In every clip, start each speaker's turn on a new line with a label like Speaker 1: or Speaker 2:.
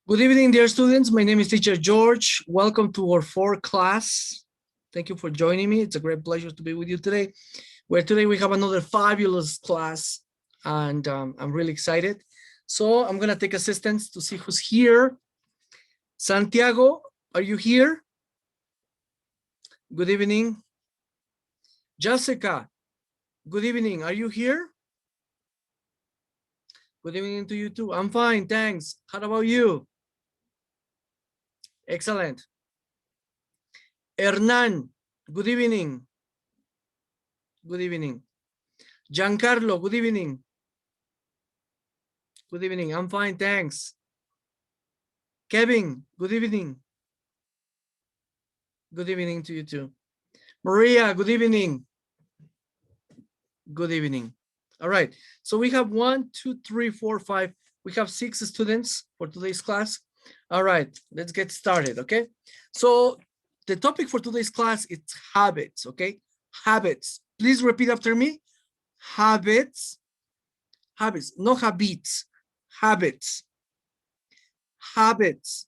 Speaker 1: Good evening, dear students. My name is teacher George. Welcome to our 4th class. Thank you for joining me. It's a great pleasure to be with you today. Today we have another fabulous class, and I'm really excited. So I'm gonna take assistance to see who's here. Santiago, are you here? Good evening. Jessica, good evening. Are you here? Good evening to you too. I'm fine, thanks. How about you? Excellent. Hernan, good evening. Good evening. Giancarlo, good evening. Good evening. I'm fine, thanks. Kevin, good evening. Good evening to you too. Maria, good evening. Good evening. All right. So we have 1, 2, 3, 4, 5. We have 6 students for today's class. All right, let's get started, okay? So the topic for today's class is habits, okay? Habits. Please repeat after me. Habits. Habits, no habits. Habits. Habits.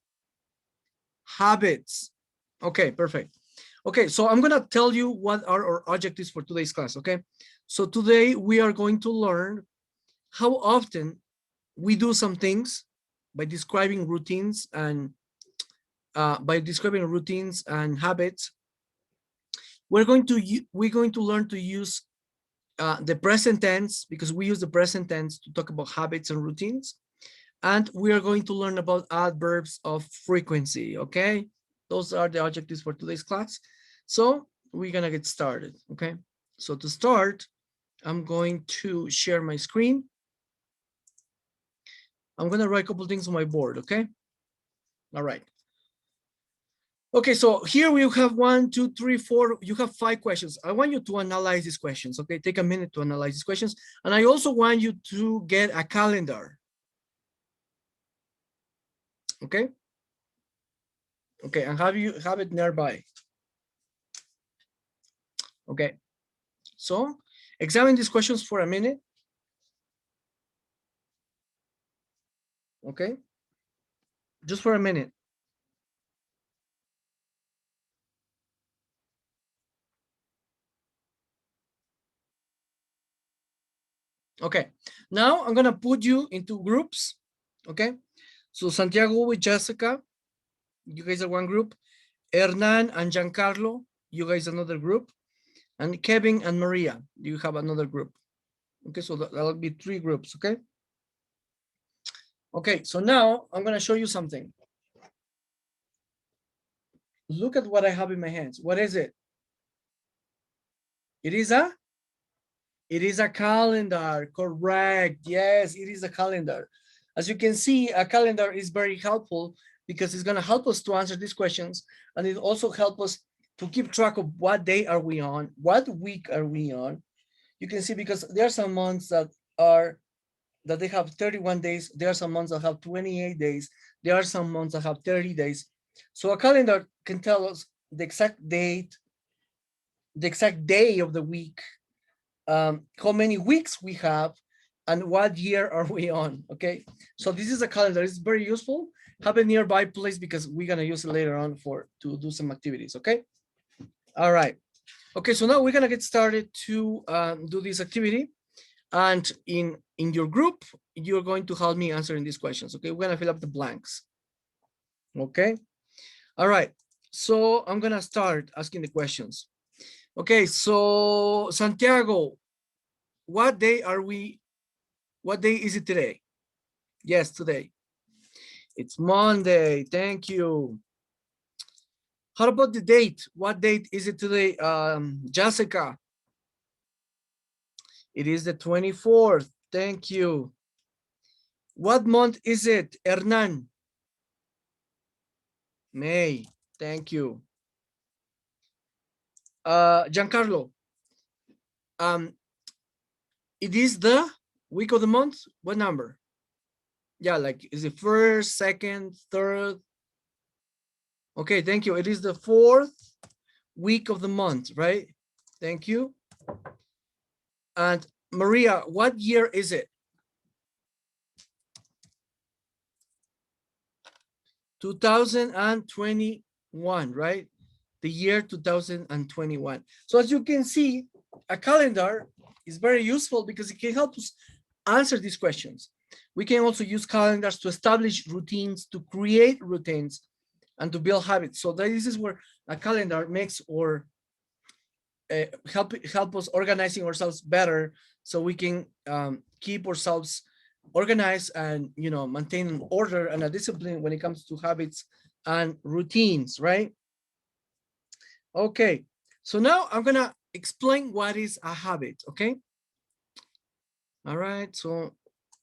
Speaker 1: Habits. Okay, perfect. Okay, so I'm gonna tell you what are our objectives for today's class, okay? So today we are going to learn how often we do some things by describing routines and habits. We're going to learn to use the present tense, because we use the present tense to talk about habits and routines. And we are going to learn about adverbs of frequency, okay? Those are the objectives for today's class. So we're gonna get started, okay? So to start, I'm going to share my screen. I'm gonna write a couple things on my board, okay? All right. Okay, so here we have 1, 2, 3, 4. You have 5 questions. I want you to analyze these questions, okay? Take a minute to analyze these questions. And I also want you to get a calendar. Okay? Okay, and have it nearby. Okay. So examine these questions for a minute. Okay? Just for a minute. Okay, now I'm gonna put you into groups. Okay, so Santiago with Jessica, you guys are one group. Hernan and Giancarlo, you guys another group. And Kevin and Maria, you have another group. Okay, so that'll be 3 groups, okay? Okay, so now I'm gonna show you something. Look at what I have in my hands. What is it? It is a calendar, correct. Yes, it is a calendar. As you can see, a calendar is very helpful because it's gonna help us to answer these questions, and it also helps us to keep track of what day are we on, what week are we on. You can see, because there are some months that they have 31 days, there are some months that have 28 days, there are some months that have 30 days. So a calendar can tell us the exact date, the exact day of the week, how many weeks we have, and what year are we on, okay? So this is a calendar. It's very useful. Have a nearby place because we're gonna use it later on to do some activities, okay? All right. Okay, so now we're gonna get started to do this activity. And in your group, you're going to help me answering these questions, okay? We're gonna fill up the blanks, okay? All right, so I'm gonna start asking the questions. Okay, so Santiago, what day is it today? Yes, today. It's Monday, thank you. How about the date? What date is it today, Jessica? It is the 24th, thank you. What month is it, Hernan? May, thank you. Giancarlo, it is the week of the month? What number? Yeah, like, is it first, second, third? Okay, thank you. It is the 4th week of the month, right? Thank you. And Maria, what year is it? 2021, right? The year 2021. So as you can see, a calendar is very useful because it can help us answer these questions. We can also use calendars to establish routines, to create routines, and to build habits. So this is where a calendar makes or help us organizing ourselves better, so we can keep ourselves organized and maintain an order and a discipline when it comes to habits and routines, right? Okay, so now I'm gonna explain what is a habit. Okay, all right, so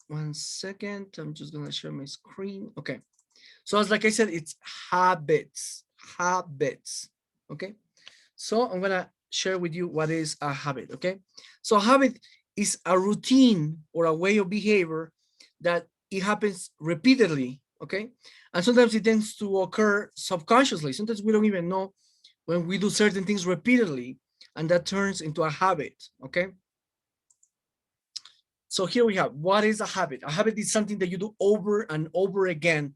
Speaker 1: 1 second, I'm just gonna share my screen. Okay, so as like I said, it's habits. Okay, so I'm gonna share with you what is a habit. Okay, so a habit is a routine or a way of behavior that it happens repeatedly. Okay, and sometimes it tends to occur subconsciously. Sometimes we don't even know when we do certain things repeatedly, and that turns into a habit. Okay, so here we have, what is a habit? A habit is something that you do over and over again.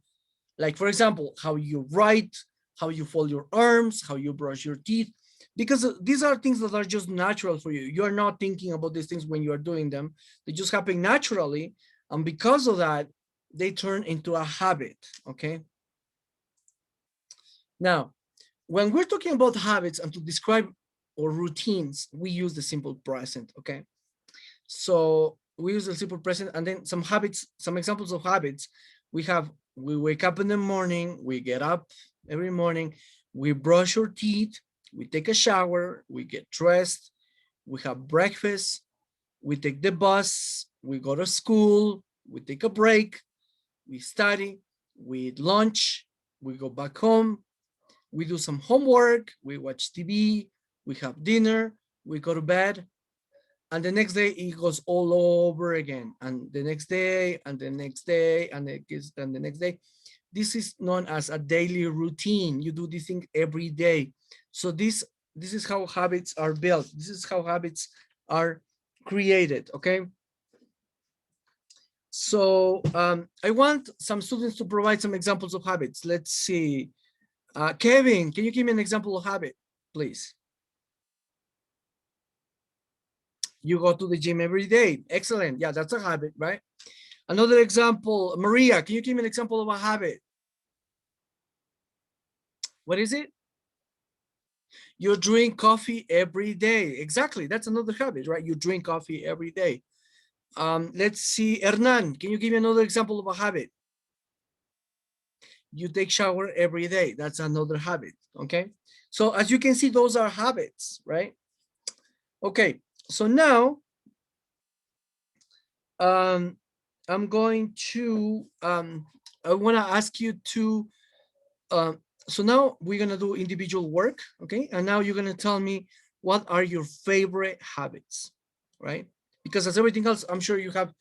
Speaker 1: Like, for example, how you write, how you fold your arms, how you brush your teeth, because these are things that are just natural for you. You are not thinking about these things when you are doing them. They just happen naturally. And because of that, they turn into a habit. Okay. Now, when we're talking about habits and to describe or routines, we use the simple present. Okay. So we use the simple present, and then some habits, some examples of habits. We wake up in the morning, we get up every morning, we brush our teeth, we take a shower, we get dressed, we have breakfast, we take the bus, we go to school, we take a break, we study, we eat lunch, we go back home, we do some homework, we watch TV, we have dinner, we go to bed, and the next day it goes all over again, and the next day and the next day and the next day. This is known as a daily routine. You do this thing every day. So this is how habits are built. This is how habits are created. Okay, so I want some students to provide some examples of habits. Let's see. Kevin, can you give me an example of habit, please? You go to the gym every day. Excellent. Yeah, that's a habit, right? Another example, Maria, can you give me an example of a habit? What is it? You drink coffee every day. Exactly. That's another habit, right? You drink coffee every day. Let's see, Hernan, can you give me another example of a habit? You take shower every day. That's another habit. Okay. So as you can see, those are habits, right? Okay. So now I'm going to I want to ask you to so now we're gonna do individual work, okay? And now you're gonna tell me what are your favorite habits, right? Because as everything else, I'm sure you have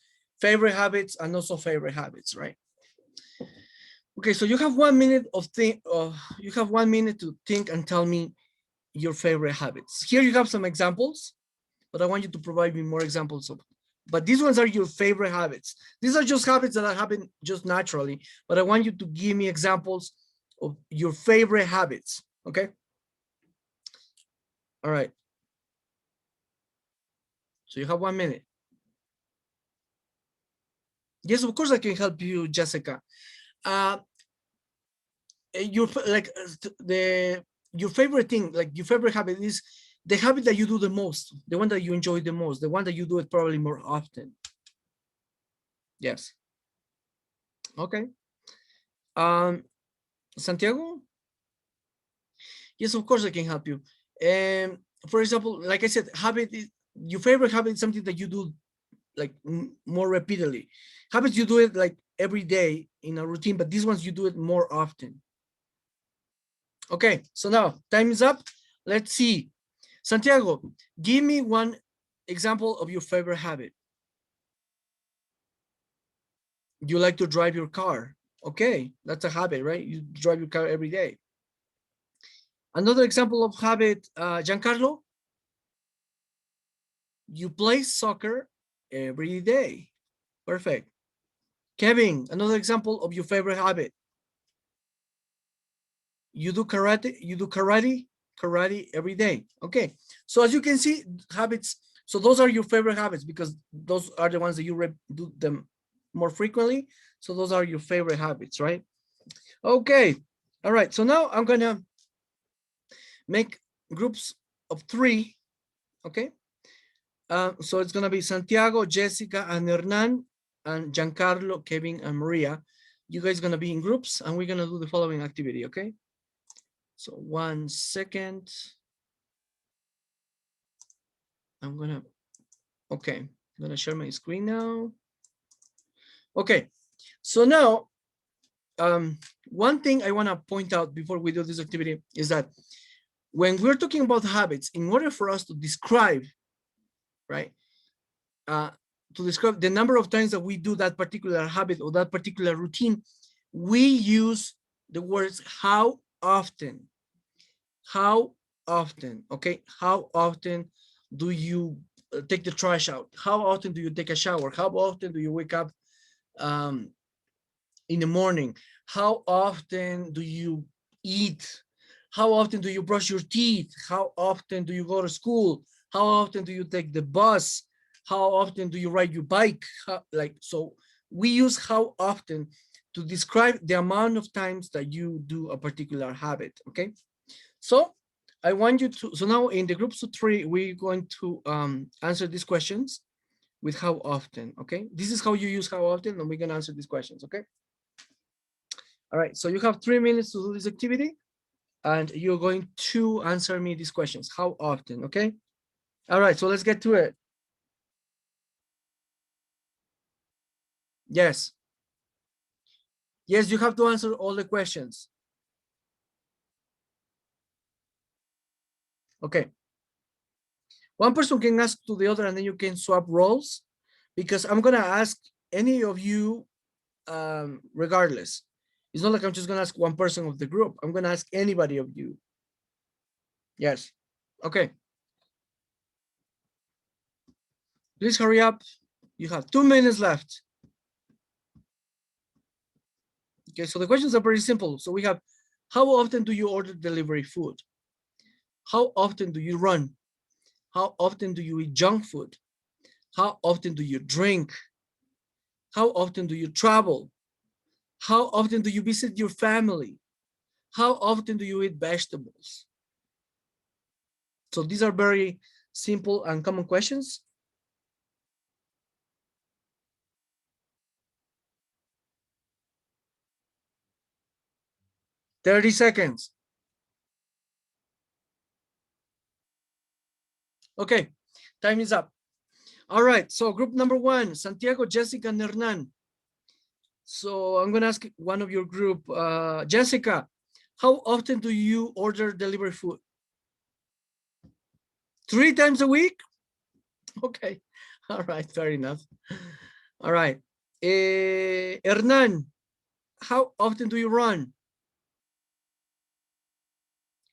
Speaker 1: favorite habits and also favorite habits, right? Okay, so you have 1 minute of think. You have 1 minute to think and tell me your favorite habits. Here you have some examples, but I want you to provide me more examples of. But these ones are your favorite habits. These are just habits that happen just naturally. But I want you to give me examples of your favorite habits. Okay. All right. So you have 1 minute. Yes, of course I can help you, Jessica. Uh, your like the your favorite thing, like your favorite habit is the habit that you do the most, the one that you enjoy the most, the one that you do it probably more often. Yes. Okay. Um, Santiago. Yes, of course I can help you. For example, like I said, habit is your favorite habit is something that you do like more repeatedly. Habits you do it like every day in a routine, but these ones you do it more often. Okay, so now time is up. Let's see. Santiago, give me one example of your favorite habit. You like to drive your car. Okay, that's a habit, right? You drive your car every day. Another example of habit, Giancarlo, you play soccer every day. Perfect. Kevin, another example of your favorite habit. You do karate every day. Okay. So as you can see, habits. So those are your favorite habits because those are the ones that you do them more frequently. So those are your favorite habits, right? Okay. All right. So now I'm gonna make groups of 3. Okay. So it's gonna be Santiago, Jessica, and Hernan, and Giancarlo, Kevin, and Maria. You guys gonna be in groups, and we're gonna do the following activity. Okay. So 1 second. Okay, I'm gonna share my screen now. Okay, so now, one thing I wanna point out before we do this activity is that when we're talking about habits, in order for us to describe, right, to describe the number of times that we do that particular habit or that particular routine, we use the words how often. How often, okay? How often do you take the trash out? How often do you take a shower? How often do you wake up in the morning? How often do you eat? How often do you brush your teeth? How often do you go to school? How often do you take the bus? How often do you ride your bike? So we use how often to describe the amount of times that you do a particular habit, okay? So I want you to, so now in the groups of 3, we're going to answer these questions with how often, okay? This is how you use how often, and we're gonna answer these questions, okay? All right, so you have 3 minutes to do this activity, and you're going to answer me these questions. How often, okay? All right, so let's get to it. Yes. Yes, you have to answer all the questions. Okay. One person can ask to the other, and then you can swap roles, because I'm gonna ask any of you regardless. It's not like I'm just gonna ask one person of the group. I'm gonna ask anybody of you. Yes. Okay. Please hurry up. You have 2 minutes left. Okay, so the questions are pretty simple. So we have, how often do you order delivery food? How often do you run? How often do you eat junk food? How often do you drink? How often do you travel? How often do you visit your family? How often do you eat vegetables? So these are very simple and common questions. 30 seconds. Okay, time is up. All right, so group number 1, Santiago, Jessica, and Hernan. So I'm gonna ask one of your group, Jessica, how often do you order delivery food? 3 times a week? Okay, all right, fair enough. All right, Hernan, how often do you run?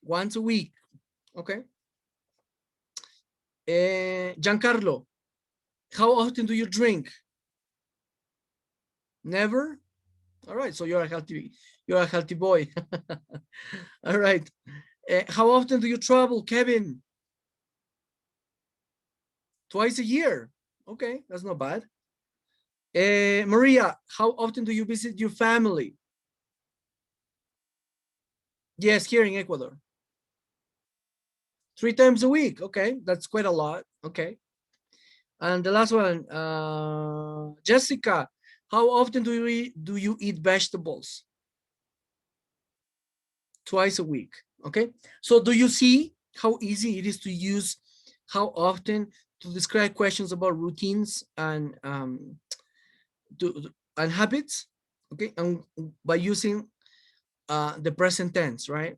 Speaker 1: Once a week, okay. Giancarlo, how often do you drink? Never? All right, so you're a healthy boy. All right. How often do you travel, Kevin? Twice a year. Okay, that's not bad. Maria, how often do you visit your family? Yes, here in Ecuador. 3 times a week. Okay, that's quite a lot. Okay. And the last one, Jessica, how often do you eat vegetables? Twice a week. Okay. So do you see how easy it is to use how often to describe questions about routines and and habits? Okay, and by using the present tense, right?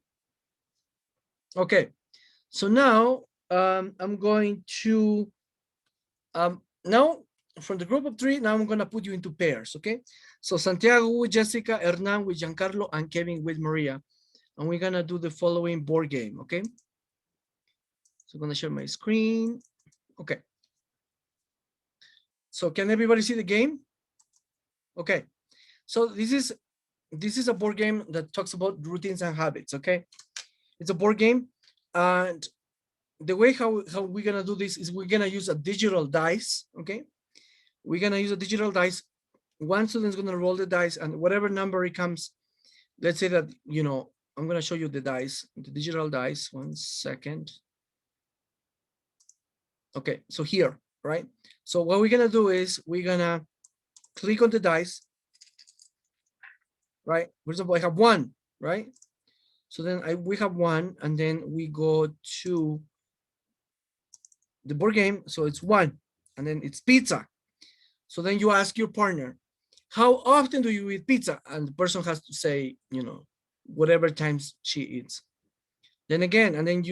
Speaker 1: Okay. So now I'm going to now from the group of 3. Now I'm gonna put you into pairs. Okay. So Santiago with Jessica, Hernan with Giancarlo, and Kevin with Maria. And we're gonna do the following board game, okay? So I'm gonna share my screen. Okay. So can everybody see the game? Okay. So this is this is a board game that talks about routines and habits, okay? It's a board game, and the way how we're gonna do this is we're gonna use a digital dice, okay? We're gonna use a digital dice. One student's gonna roll the dice, and whatever number it comes, let's say that, you know, I'm gonna show you the dice, the digital dice, 1 second. Okay, so here, right? So what we're gonna do is we're gonna click on the dice, right? For example, I have 1, right? So then we have 1, and then we go to the board game, so it's 1, and then it's pizza. So then you ask your partner, how often do you eat pizza? And the person has to say, you know, whatever times she eats. Then again, and then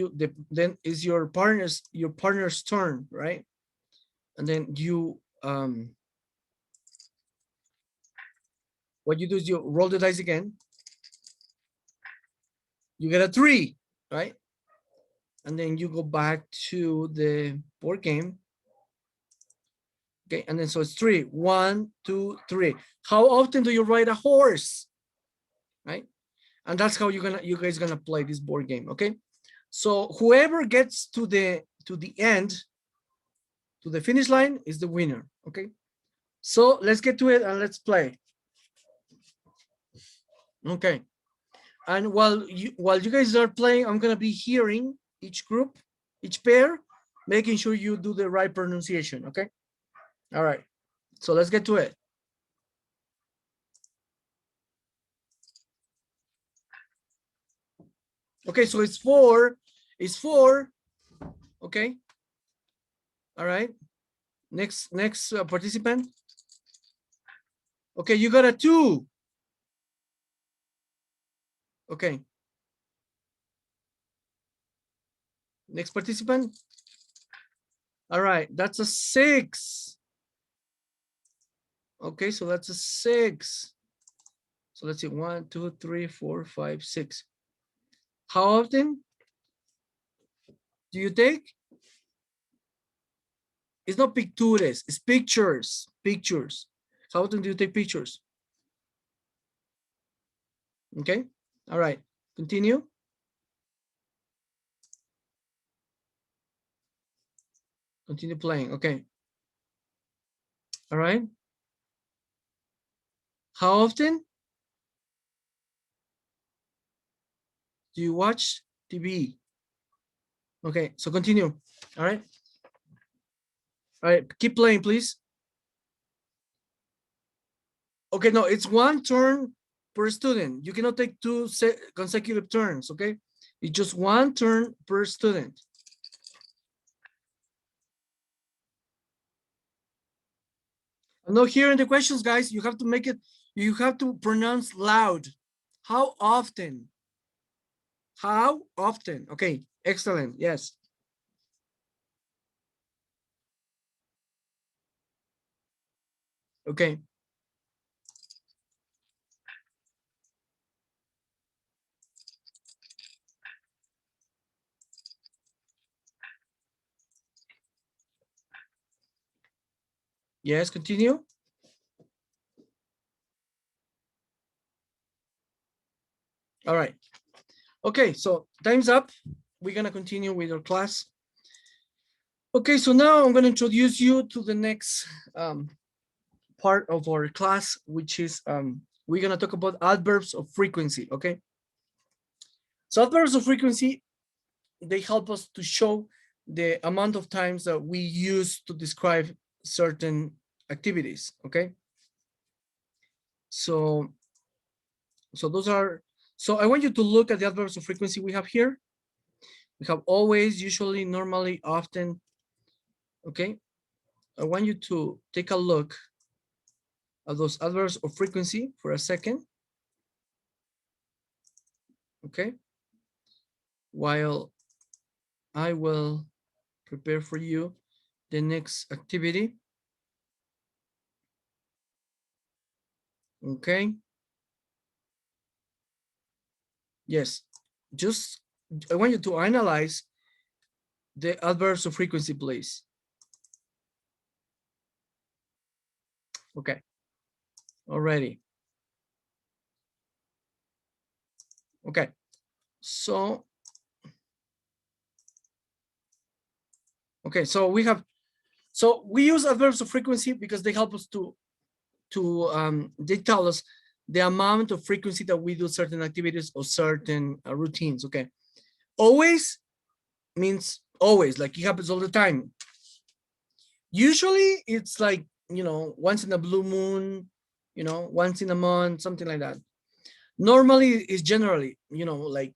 Speaker 1: then is your partner's turn, right? And then you what you do is you roll the dice again. You get a 3, right? And then you go back to the board game. Okay, and then so it's 3. 1, 2, 3. How often do you ride a horse? Right? And that's how you guys gonna play this board game, okay? So whoever gets to the end, to the finish line, is the winner, okay? So let's get to it and let's play. Okay. And while you guys are playing, I'm gonna be hearing each group, each pair, making sure you do the right pronunciation, okay? All right. So let's get to it. Okay, so it's 4. It's 4. Okay. All right. Next participant. Okay, you got a 2. Okay. Next participant. All right, that's a 6. Okay, so that's a 6. So let's see, 1, 2, 3, 4, 5, 6. How often do you take? It's not pictures, it's pictures. Pictures. How often do you take pictures? Okay, all right, continue. Continue playing, okay. All right. How often do you watch TV? Okay, so continue. All right. All right, keep playing, please. Okay, no, it's 1 turn per student. You cannot take 2 consecutive turns, okay? It's just 1 turn per student. I'm not hearing the questions, guys. You have to make it, you have to pronounce loud. How often? How often? Okay, excellent, yes. Okay. Yes, continue. All right. Okay, so time's up. We're gonna continue with our class. Okay, so now I'm gonna introduce you to the next part of our class, which is we're gonna talk about adverbs of frequency, okay? So adverbs of frequency, they help us to show the amount of times that we use to describe certain activities, okay? So those are, so I want you to look at the adverbs of frequency we have here. We have always, usually, normally, often, okay? I want you to take a look at those adverbs of frequency for a second, okay? While I will prepare for you the next activity. Okay. Yes, just I want you to analyze the adverbs of frequency, please. Okay. Already. Okay, so we use adverbs of frequency because they help us they tell us the amount of frequency that we do certain activities or certain routines. Okay, always means always, like it happens all the time. Usually it's like, once in a blue moon, once in a month, something like that. Normally is generally, like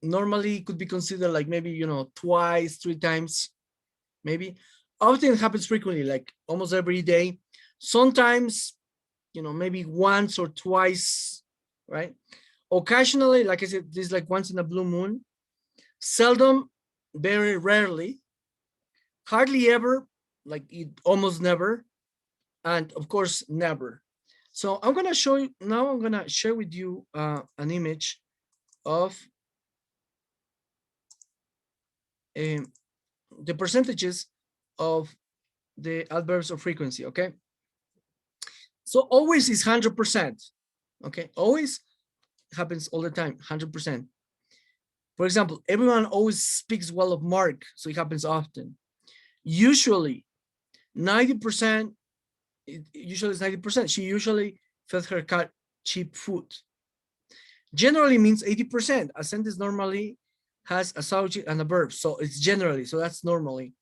Speaker 1: normally could be considered like maybe, twice, 3 times, maybe. Often happens frequently, like almost every day. Sometimes, maybe once or twice, right? Occasionally, like I said, this is like once in a blue moon. Seldom, very rarely, hardly ever, like it almost never, and of course, never. So I'm gonna show you now. I'm gonna share with you an image of um, the percentages of the adverbs of frequency. Okay, so always is 100%. Okay, always happens all the time, 100%. For example, everyone always speaks well of Mark, so it happens often. Usually, 90%. Usually it's 90%. She usually fed her cat cheap food. Generally means 80%. A sentence normally has a subject and a verb, so it's generally, so that's normally.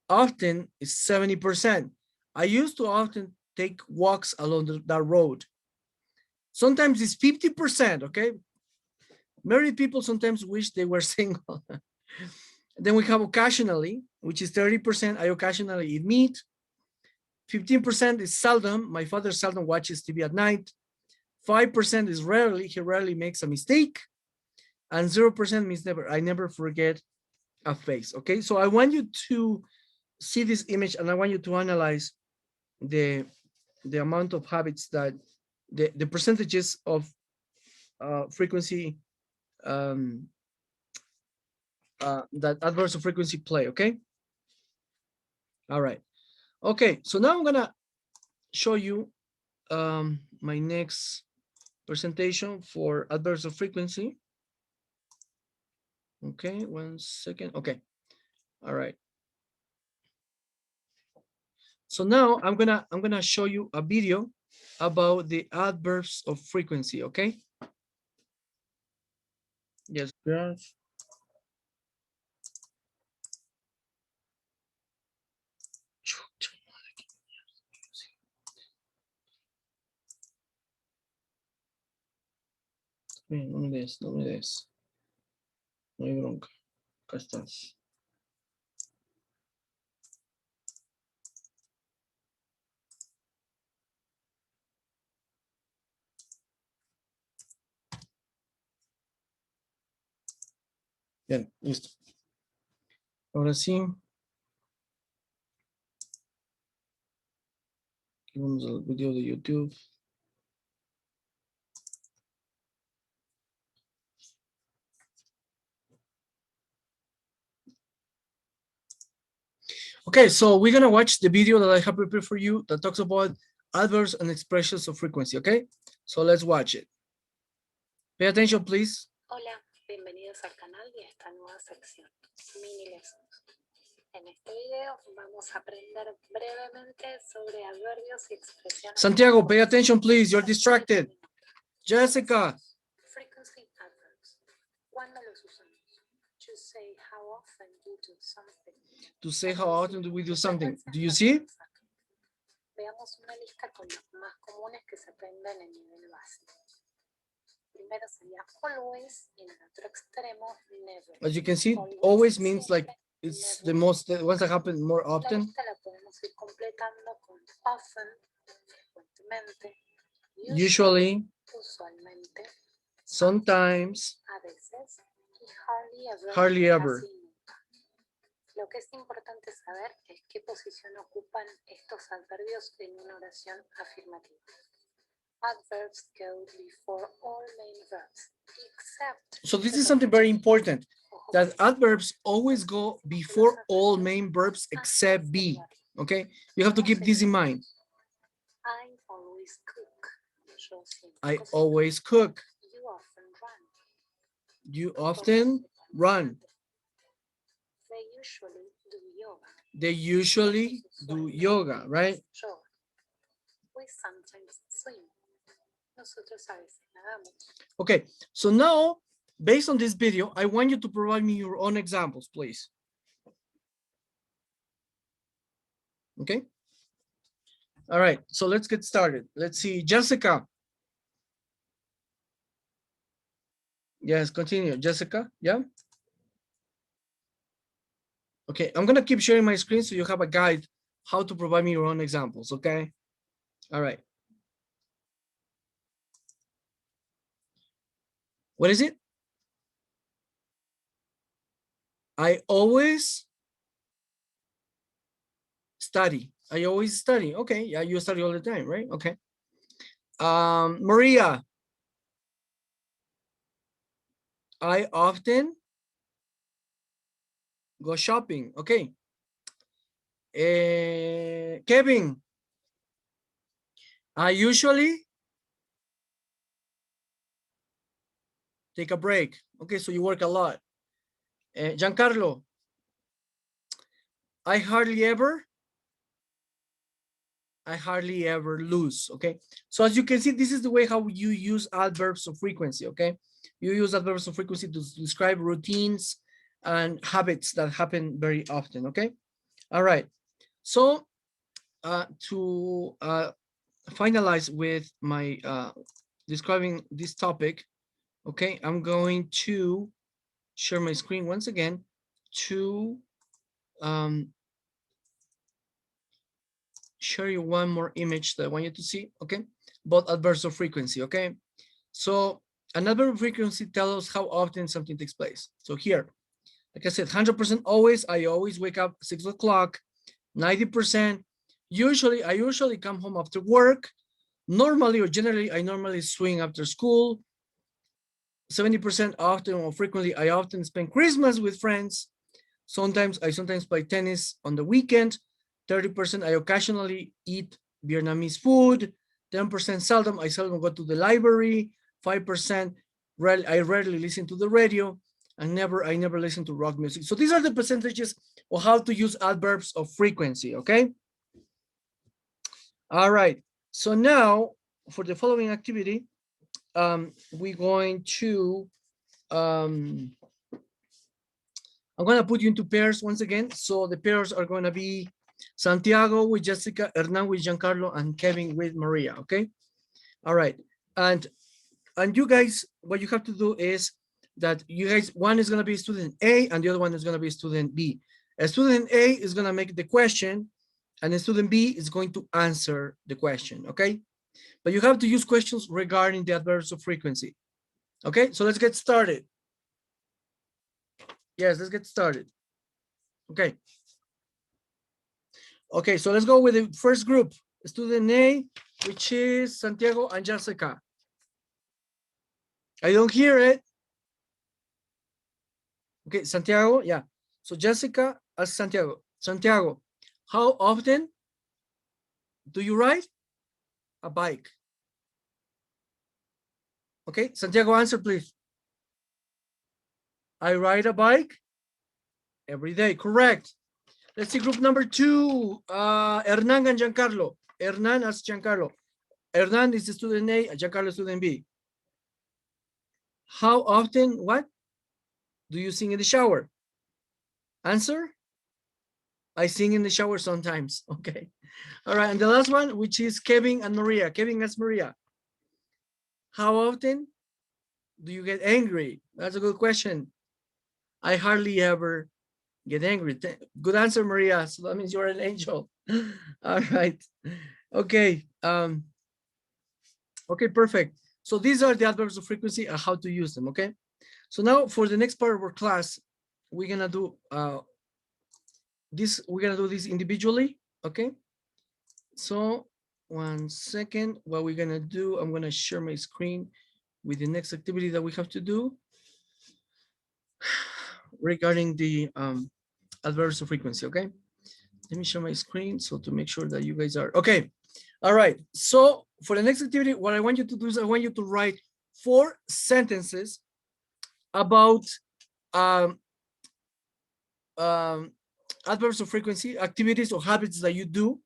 Speaker 1: Often is 70%. I used to often take walks along that road. Sometimes it's 50%, okay? Married people sometimes wish they were single. Then we have occasionally, which is 30%. I occasionally eat meat. 15% is seldom. My father seldom watches TV at night. 5% is rarely. He rarely makes a mistake. And 0% means never. I never forget a face. Okay, so I want you to see this image and I want you to analyze the amount of habits that the percentages of frequency that adverbs of frequency play. Okay. All right. Okay. So now I'm gonna show you my next presentation for adverbs of frequency. Okay, 1 second. Okay. All right. So now I'm gonna show you a video about the adverbs of frequency. Okay. Yes. Bien, no me des, no me des. No hay bronca. Acá estás. Bien, listo. Ahora sí, aquí vamos al video de YouTube. Okay, so we're gonna watch the video that I have prepared for you that talks about adverbs and expressions of frequency, okay? So let's watch it. Pay attention, please.
Speaker 2: Hola, bienvenidos al canal y a esta nueva sección, Mini Lessons. En este video vamos a aprender brevemente sobre adverbios y expresiones.
Speaker 1: Santiago, pay attention, please. You're distracted. Jessica.
Speaker 2: Frequency adverbs. ¿Cuándo los usamos? To say how often you do something.
Speaker 1: To say how often do we do something. Do you see?
Speaker 2: Veamos una lista con los más comunes que se aprenden en nivel básico. Primero sería always y en el otro extremo never.
Speaker 1: As you can see, always means like it's the most, the ones that happen more often.
Speaker 2: La lista la podemos ir completando con often, frecuentemente,
Speaker 1: Usually,
Speaker 2: usualmente,
Speaker 1: sometimes,
Speaker 2: a veces y hardly ever.
Speaker 1: Hardly ever.
Speaker 2: Casi nunca. Lo que es importante saber es qué posición ocupan estos adverbios en una oración afirmativa. Adverbs go before all main verbs, except.
Speaker 1: So this is something very important, that adverbs always go before all main verbs except be. Okay, you have to keep this in mind.
Speaker 2: I always cook. Yo siempre
Speaker 1: I
Speaker 2: cocino.
Speaker 1: always cook.
Speaker 2: You often run.
Speaker 1: You often run.
Speaker 2: They usually do yoga.
Speaker 1: They usually do yoga, right?
Speaker 2: Yoga. We sometimes swim. Nosotros a veces nadamos.
Speaker 1: Okay, so now, based on this video, I want you to provide me your own examples, please. Okay. All right, so let's get started. Let's see, Jessica. Yes, continue, Jessica, yeah? Okay, I'm gonna keep sharing my screen so you have a guide how to provide me your own examples, okay? All right. What is it? I always study. I always study. Okay, yeah, you study all the time, right? Okay. Maria. I often go shopping. Okay. Kevin. I usually take a break. Okay, so you work a lot. Giancarlo. I hardly ever lose. Okay, so as you can see, this is the way how you use adverbs of frequency. Okay, you use adverbs of frequency to describe routines and habits that happen very often. Okay, all right. So to finalize with my describing this topic, okay, I'm going to share my screen once again to share you one more image that I want you to see, okay? About adverbs of frequency, okay? So an adverb of frequency tells us how often something takes place. So here, like I said, 100% always, I always wake up 6 o'clock, 90%, I usually come home after work, normally or generally, I normally swing after school, 70% often or frequently, I often spend Christmas with friends, I sometimes play tennis on the weekend, 30% I occasionally eat Vietnamese food, 10% seldom, I seldom go to the library, 5% I rarely listen to the radio, and I never listen to rock music. So these are the percentages of how to use adverbs of frequency, okay? All right, so now for the following activity, we're going to, I'm going to put you into pairs once again. So the pairs are going to be Santiago with Jessica, Hernan with Giancarlo, and Kevin with Maria, okay? All right, and you guys, what you have to do is that you guys, one is going to be student A and the other one is going to be student B. A student A is going to make the question and the student B is going to answer the question, okay? But you have to use questions regarding the adverbs of frequency. Okay, so let's get started. Yes, let's get started. Okay. Okay, so let's go with the first group, student A, which is Santiago and Jessica. I don't hear it. Okay, Santiago, yeah. So Jessica as Santiago. Santiago, how often do you ride a bike? Okay, Santiago, answer please. I ride a bike every day, correct. Let's see group number 2, Hernan and Giancarlo. Hernan as Giancarlo. Hernan is student A, Giancarlo student B. How often, what? Do you sing in the shower? Answer? I sing in the shower sometimes, okay. All right, and the last one, which is Kevin and Maria. Kevin as Maria. How often do you get angry? That's a good question. I hardly ever get angry. Good answer, Maria. So that means you're an angel. All right. Okay. Okay, perfect. So these are the adverbs of frequency and how to use them, okay? So now for the next part of our class, we're gonna do this individually, okay? So 1 second, what we're gonna do, I'm gonna share my screen with the next activity that we have to do regarding the adverbs of frequency, okay? Let me share my screen so to make sure that you guys are, okay. All right, so for the next activity, what I want you to do is I want you to write 4 sentences about um, adverbs of frequency, activities or habits that you do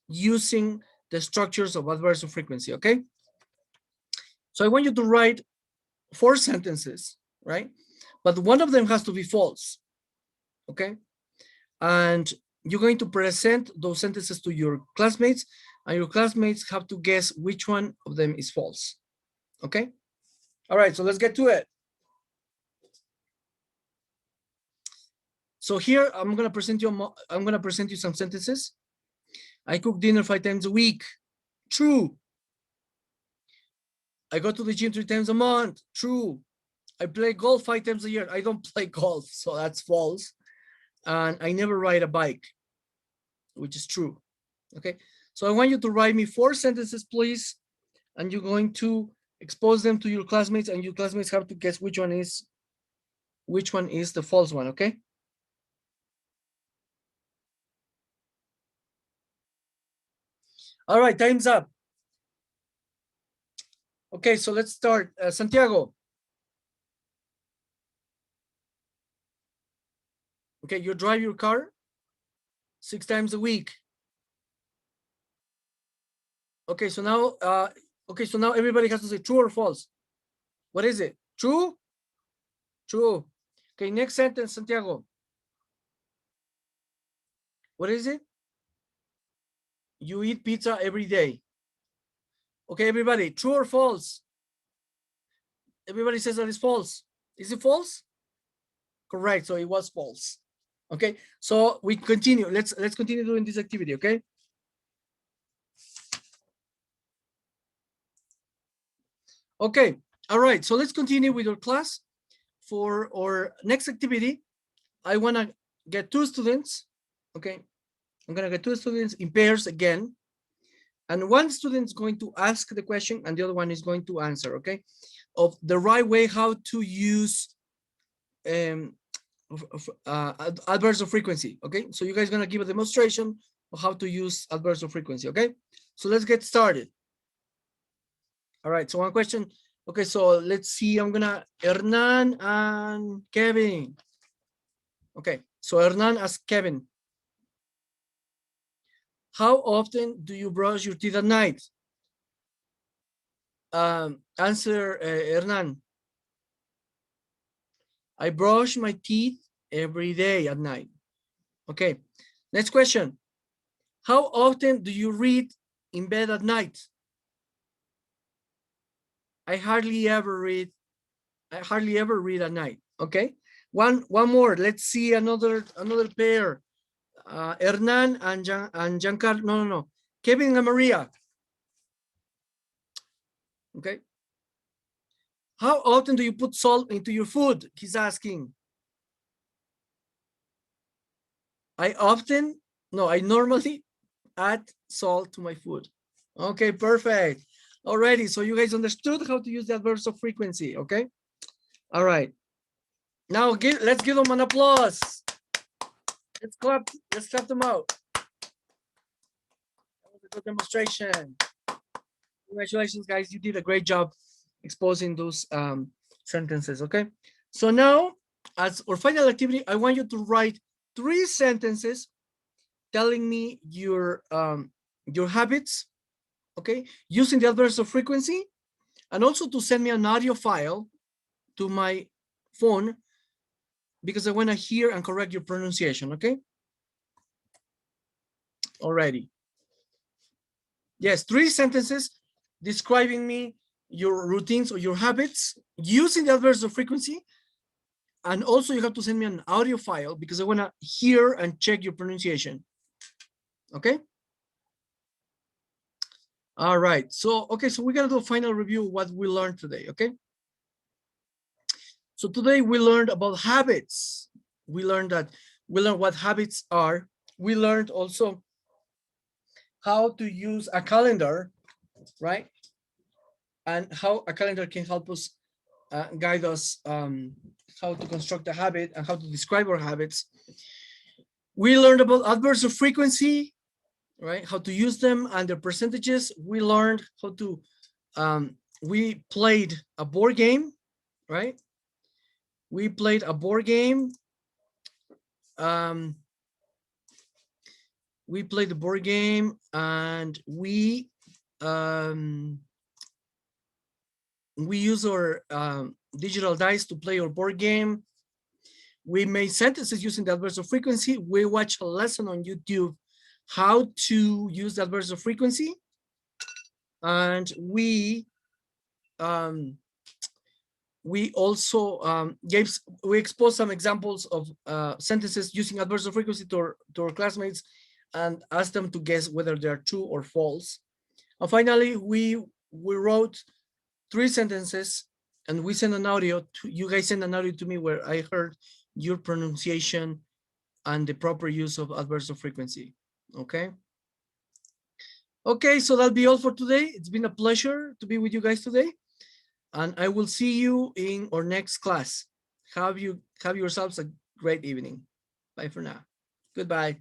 Speaker 1: using the structures of adverbs of frequency, okay? So I want you to write 4 sentences, right? But one of them has to be false, okay? And you're going to present those sentences to your classmates, and your classmates have to guess which one of them is false, okay? All right, so let's get to it. So here I'm gonna present you some sentences. I cook dinner 5 times a week. True. I go to the gym 3 times a month. True. I play golf 5 times a year. I don't play golf, so that's false. And I never ride a bike, which is true. Okay, so I want you to write me 4 sentences, please, and you're going to expose them to your classmates, and your classmates have to guess which one is the false one. Okay. All right, time's up. Okay, so let's start. Santiago. Okay, you drive your car 6 times a week. Okay, so now everybody has to say true or false. What is it? True? True. Okay, next sentence, Santiago. What is it? You eat pizza every day. Okay, everybody, true or false? Everybody says that it's false. Is it false? Correct, so it was false. Okay, so we continue. Let's continue doing this activity, okay? Okay, all right, so let's continue with our class. For our next activity, I wanna get 2 students, okay? I'm gonna get 2 students in pairs again. And one student is going to ask the question and the other one is going to answer, okay? Of the right way how to use adverbs of frequency, okay? So you guys are gonna give a demonstration of how to use adverbs of frequency, okay? So let's get started. All right, so one question. Okay, so let's see, I'm gonna, Hernan and Kevin. Okay, so Hernan asks Kevin, how often do you brush your teeth at night? Answer, Hernan. I brush my teeth every day at night. Okay, next question. How often do you read in bed at night? I hardly ever read at night. Okay, one more. Let's see another pair. Hernan and Giancarlo. No. Kevin and Maria. Okay. How often do you put salt into your food? He's asking. I normally add salt to my food. Okay, perfect. Alrighty, so you guys understood how to use the adverbs of frequency, okay? All right. Now let's give them an applause. Let's clap them out. That was a good demonstration. Congratulations, guys. You did a great job exposing those sentences, okay? So now, as our final activity, I want you to write 3 sentences telling me your habits, okay, using the adverbs of frequency, and also to send me an audio file to my phone because I want to hear and correct your pronunciation, okay? Alrighty. Yes, 3 sentences describing me your routines or your habits using the adverbs of frequency. And also you have to send me an audio file because I want to hear and check your pronunciation. Okay? All right. So, okay, so we're going to do a final review of what we learned today, okay? So today we learned about habits. We learned what habits are. We learned also how to use a calendar, right? And how a calendar can help us guide us how to construct a habit and how to describe our habits. We learned about adverbs of frequency, right? How to use them and their percentages. We learned how to, we played a board game, right? We played a board game. We played the board game, and we use our digital dice to play our board game. We made sentences using the adverbs of frequency. We watched a lesson on YouTube how to use the adverbs of frequency, and we also we exposed some examples of sentences using adverbs of frequency to our classmates and asked them to guess whether they are true or false. And finally, we wrote 3 sentences and we sent an audio to you guys. Send an audio to me where I heard your pronunciation and the proper use of adverbs of frequency. Okay. Okay, so that'll be all for today. It's been a pleasure to be with you guys today, and I will see you in our next class. Have yourselves a great evening. Bye for now. Goodbye.